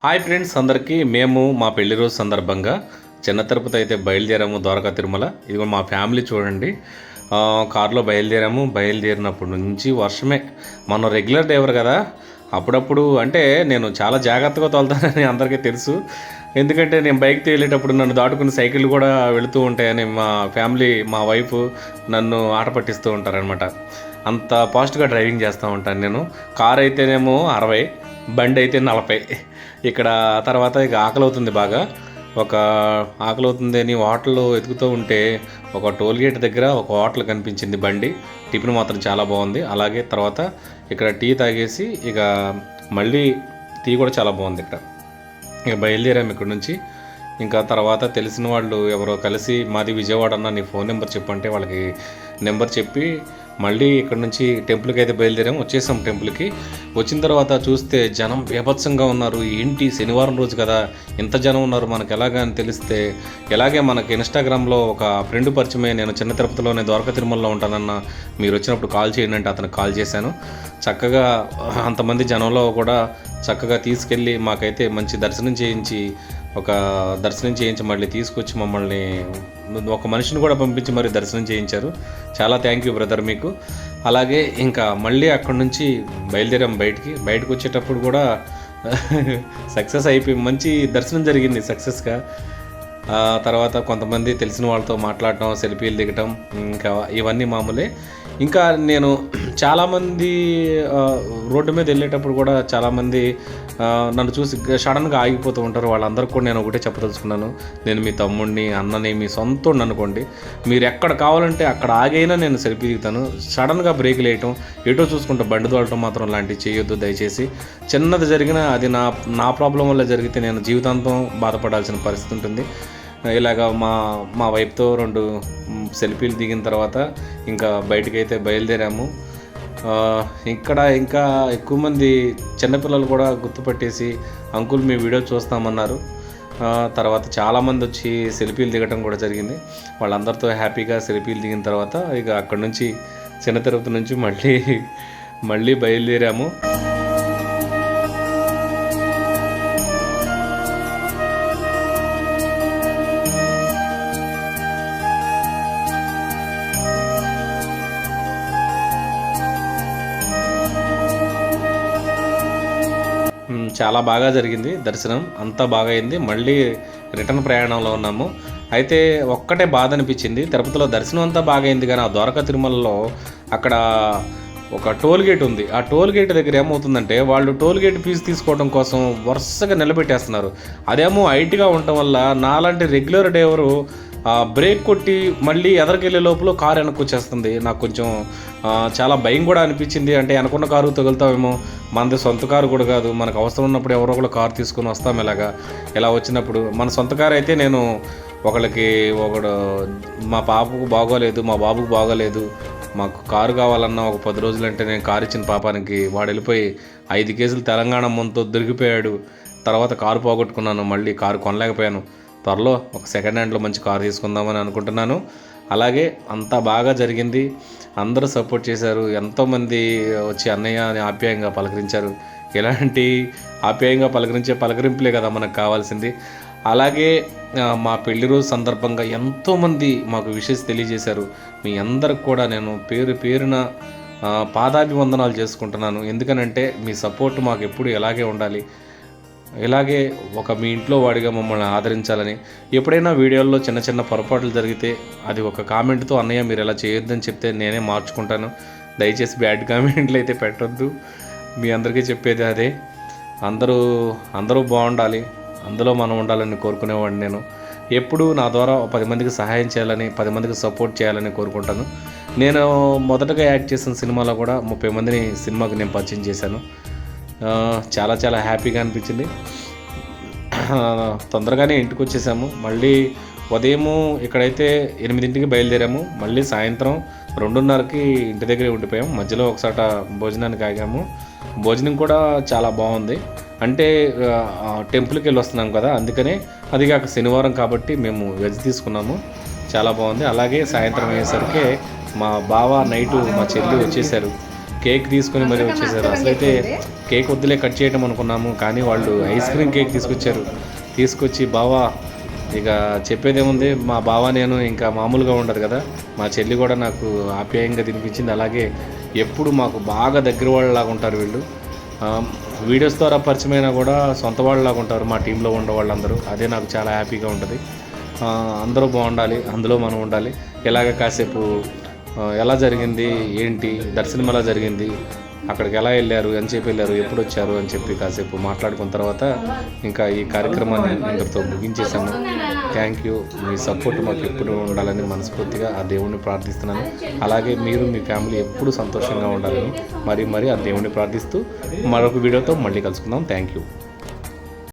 Hi friends అందరికీ మేము మా పెళ్లి రోజు సందర్భంగా చిన్న తిరుపతి అయితే బయలుదేరాము. ద్వారకా తిరుమల ఇదిగో మా ఫ్యామిలీ చూడండి. కారులో బయలుదేరినప్పటి నుంచి వర్షమే. మనం రెగ్యులర్ డ్రైవర్ కదా, అప్పుడప్పుడు అంటే నేను చాలా జాగ్రత్తగా తోలుతానని అందరికీ తెలుసు. ఎందుకంటే నేను బైక్తో వెళ్ళేటప్పుడు నన్ను దాటుకుని సైకిళ్ళు కూడా వెళుతూ ఉంటాయని మా ఫ్యామిలీ, మా వైఫ్ నన్ను ఆట పట్టిస్తూ ఉంటారనమాట. అంత ఫాస్ట్గా డ్రైవింగ్ చేస్తూ ఉంటాను నేను. కారు అయితేనేమో 60, బండి అయితే 40. ఇక్కడ తర్వాత ఇక ఆకలి బాగా. ఆకలి అవుతుంది అని హోటల్లో వెతుకుతూ ఉంటే ఒక టోల్ గేట్ దగ్గర ఒక హోటల్ కనిపించింది. బండి టిఫిన్ మాత్రం చాలా బాగుంది. అలాగే తర్వాత ఇక్కడ టీ తాగేసి ఇక మళ్ళీ టీ కూడా చాలా బాగుంది ఇక్కడ. ఇక బయలుదేరాము ఇక్కడ నుంచి. ఇంకా తర్వాత తెలిసిన వాళ్ళు ఎవరో కలిసి మాది విజయవాడ అన్న, నీ ఫోన్ నెంబర్ చెప్పంటే వాళ్ళకి నెంబర్ చెప్పి మళ్ళీ ఇక్కడ నుంచి టెంపుల్కి అయితే బయలుదేరాము. వచ్చేసాం టెంపుల్కి. వచ్చిన తర్వాత చూస్తే జనం బీభత్సంగా ఉన్నారు. ఏంటి శనివారం రోజు కదా ఇంత జనం ఉన్నారు మనకు ఎలాగా అని తెలిస్తే, ఎలాగే మనకి ఇన్స్టాగ్రామ్లో ఒక ఫ్రెండ్ పరిచయమే, నేను చిన్న తిరుపతిలోనే ద్వారకా తిరుమలలో ఉంటానన్న, మీరు వచ్చినప్పుడు కాల్ చేయండి అంటే అతనికి కాల్ చేశాను. చక్కగా అంతమంది జనంలో కూడా చక్కగా తీసుకెళ్ళి మాకైతే మంచి దర్శనం చేయించి మళ్ళీ తీసుకొచ్చి మమ్మల్ని ఒక మనిషిని కూడా పంపించి మరి దర్శనం చేయించారు. చాలా థ్యాంక్ యూ బ్రదర్ మీకు. అలాగే ఇంకా మళ్ళీ అక్కడ నుంచి బయలుదేరాం. బయటకు వచ్చేటప్పుడు కూడా సక్సెస్ అయిపోయి మంచి దర్శనం జరిగింది సక్సెస్గా. తర్వాత కొంతమంది తెలిసిన వాళ్ళతో మాట్లాడటం, సెల్ఫీలు దిగటం, ఇంకా ఇవన్నీ మామూలే. ఇంకా నేను చాలామంది రోడ్డు మీద వెళ్ళేటప్పుడు కూడా చాలామంది నన్ను చూసి సడన్గా ఆగిపోతూ ఉంటారు. వాళ్ళందరికీ కూడా నేను ఒకటే చెప్పదలుచుకున్నాను, నేను మీ తమ్ముడిని, అన్నని, మీ సొంతం అనుకోండి, మీరు ఎక్కడ కావాలంటే అక్కడ ఆగైనా నేను సెల్ఫీ దిగుతాను. సడన్గా బ్రేక్ వేయటం, ఎటో చూసుకుంటూ బండి తోలటం మాత్రం లాంటివి చేయొద్దు దయచేసి. చిన్నది జరిగినా అది నా ప్రాబ్లం వల్ల జరిగితే నేను జీవితాంతం బాధపడాల్సిన పరిస్థితి ఉంటుంది. ఇలాగ మా వైపుతో 2 సెల్ఫీలు దిగిన తర్వాత ఇంకా బయటకైతే బయలుదేరాము. ఇక్కడ ఇంకా ఎక్కువ మంది చిన్నపిల్లలు కూడా గుర్తుపట్టేసి అంకుల్ మీ వీడియో చూస్తామన్నారు. తర్వాత చాలామంది వచ్చి సెల్ఫీలు దిగటం కూడా జరిగింది. వాళ్ళందరితో హ్యాపీగా సెల్ఫీలు దిగిన తర్వాత ఇక అక్కడ నుంచి చిన్న తిరుపతి నుంచి మళ్ళీ బయలుదేరాము. చాలా బాగా జరిగింది దర్శనం, అంతా బాగా అయింది. మళ్ళీ రిటర్న్ ప్రయాణంలో ఉన్నాము. అయితే ఒక్కటే బాధ అనిపించింది, తిరుపతిలో దర్శనం అంతా బాగా అయింది కానీ ఆ ద్వారకా తిరుమలలో అక్కడ ఒక టోల్ గేట్ ఉంది. ఆ టోల్ గేట్ దగ్గర ఏమవుతుందంటే వాళ్ళు టోల్ గేట్ ఫీజు తీసుకోవడం కోసం వరుసగా నిలబెట్టేస్తున్నారు. అదేమో హైట్గా ఉండటం వల్ల నాలాంటి రెగ్యులర్ డ్రైవరు బ్రేక్ కొట్టి మళ్ళీ ఎదరికెళ్ళే లోపల కారు వెనక్కి వచ్చేస్తుంది. నాకు కొంచెం చాలా భయం కూడా అనిపించింది. అంటే వెనకున్న కారు తగులుతామేమో, మనది సొంత కారు కూడా కాదు, మనకు అవసరం ఉన్నప్పుడు ఎవరో ఒకరు కారు తీసుకొని వస్తాం. ఇలా వచ్చినప్పుడు మన సొంత కారు అయితే నేను ఒకడు మా పాపకు బాగోలేదు, మా బాబుకు బాగోలేదు, మాకు కారు కావాలన్నా ఒక 10 రోజులంటే నేను కారు ఇచ్చిన పాపానికి వాడు వెళ్ళిపోయి 5 కేసులు తెలంగాణ ముందుతో దొరికిపోయాడు. తర్వాత కారు పోగొట్టుకున్నాను, మళ్ళీ కారు కొనలేకపోయాను. త్వరలో ఒక సెకండ్ హ్యాండ్లో మంచి కారు తీసుకుందామని అనుకుంటున్నాను. అలాగే అంతా బాగా జరిగింది. అందరూ సపోర్ట్ చేశారు. ఎంతోమంది వచ్చి అన్నయ్య అని ఆప్యాయంగా పలకరించారు. ఇలాంటి ఆప్యాయంగా పలకరింపులే కదా మనకు కావాల్సింది. అలాగే మా పెళ్లి రోజు సందర్భంగా ఎంతోమంది మాకు విషెస్ తెలియజేశారు. మీ అందరికి కూడా నేను పేరున పాదాభివందనాలు చేసుకుంటున్నాను. ఎందుకనంటే మీ సపోర్ట్ మాకు ఎప్పుడు ఇలాగే ఉండాలి, ఇలాగే మీ ఇంట్లో వాడిగా మమ్మల్ని ఆదరించాలని. ఎప్పుడైనా వీడియోల్లో చిన్న పొరపాట్లు జరిగితే అది ఒక కామెంట్తో అన్నయ్య మీరు ఎలా చేయొద్దని చెప్తే నేనే మార్చుకుంటాను. దయచేసి బ్యాడ్ కామెంట్లు అయితే పెట్టొద్దు. మీ అందరికీ చెప్పేది అదే. అందరూ బాగుండాలి, అందులో మనం ఉండాలని కోరుకునేవాడిని. నేను ఎప్పుడు నా ద్వారా 10 మందికి సహాయం చేయాలని, 10 మందికి సపోర్ట్ చేయాలని కోరుకుంటాను. నేను మొదటగా యాక్ట్ చేసిన సినిమాలో కూడా 30 మందిని సినిమాకి నేను పరిచయం చేశాను. చాలా హ్యాపీగా అనిపించింది. తొందరగానే ఇంటికి వచ్చేసాము. మళ్ళీ ఉదయము ఇక్కడైతే 8ంటికి బయలుదేరాము. మళ్ళీ సాయంత్రం 2:30కి ఇంటి దగ్గరే ఉండిపోయాము. మధ్యలో ఒకసాట భోజనానికి ఆగాము. భోజనం కూడా చాలా బాగుంది. అంటే టెంపుల్కి వెళ్ళి వస్తున్నాం కదా, అందుకనే అది కాక శనివారం కాబట్టి మేము వెజ్ తీసుకున్నాము. చాలా బాగుంది. అలాగే సాయంత్రం అయ్యేసరికి మా బావ నైటు మా చెల్లి వచ్చేసారు. కేక్ తీసుకొని మరి వచ్చేసారు. అసలైతే కేక్ వద్దులే కట్ చేయడం అనుకున్నాము, కానీ వాళ్ళు ఐస్ క్రీమ్ కేక్ తీసుకొచ్చి బావా ఇక చెప్పేదేముంది, మా బావ నేను ఇంకా మామూలుగా ఉండదు కదా. మా చెల్లి కూడా నాకు ఆప్యాయంగా తినిపించింది. అలాగే ఎప్పుడు మాకు బాగా దగ్గర వాళ్ళలాగా ఉంటారు వీళ్ళు. వీడియోస్ ద్వారా పరిచయమైనా కూడా సొంత వాళ్ళలాగా ఉంటారు మా టీంలో ఉండే వాళ్ళందరూ. అదే నాకు చాలా హ్యాపీగా ఉంటుంది. అందరూ బాగుండాలి, అందులో మనం ఉండాలి. ఇలాగ కాసేపు ఎలా జరిగింది, ఏంటి దర్శనం ఎలా జరిగింది, అక్కడికి ఎలా వెళ్ళారు, ఎంతసేపు వెళ్ళారు, ఎప్పుడు వచ్చారు అని చెప్పి కాసేపు మాట్లాడుకున్న తర్వాత ఇంకా ఈ కార్యక్రమాన్ని ఇంతటితో ముగించేశాము. Thank you. మీ సపోర్ట్ మాకు ఎప్పుడు ఉండాలని మనస్ఫూర్తిగా ఆ దేవుణ్ణి ప్రార్థిస్తున్నాను. అలాగే మీరు మీ ఫ్యామిలీ ఎప్పుడు సంతోషంగా ఉండాలని మరీ ఆ దేవుణ్ణి ప్రార్థిస్తూ మరొక వీడియోతో మళ్ళీ కలుసుకుందాం. Thank you.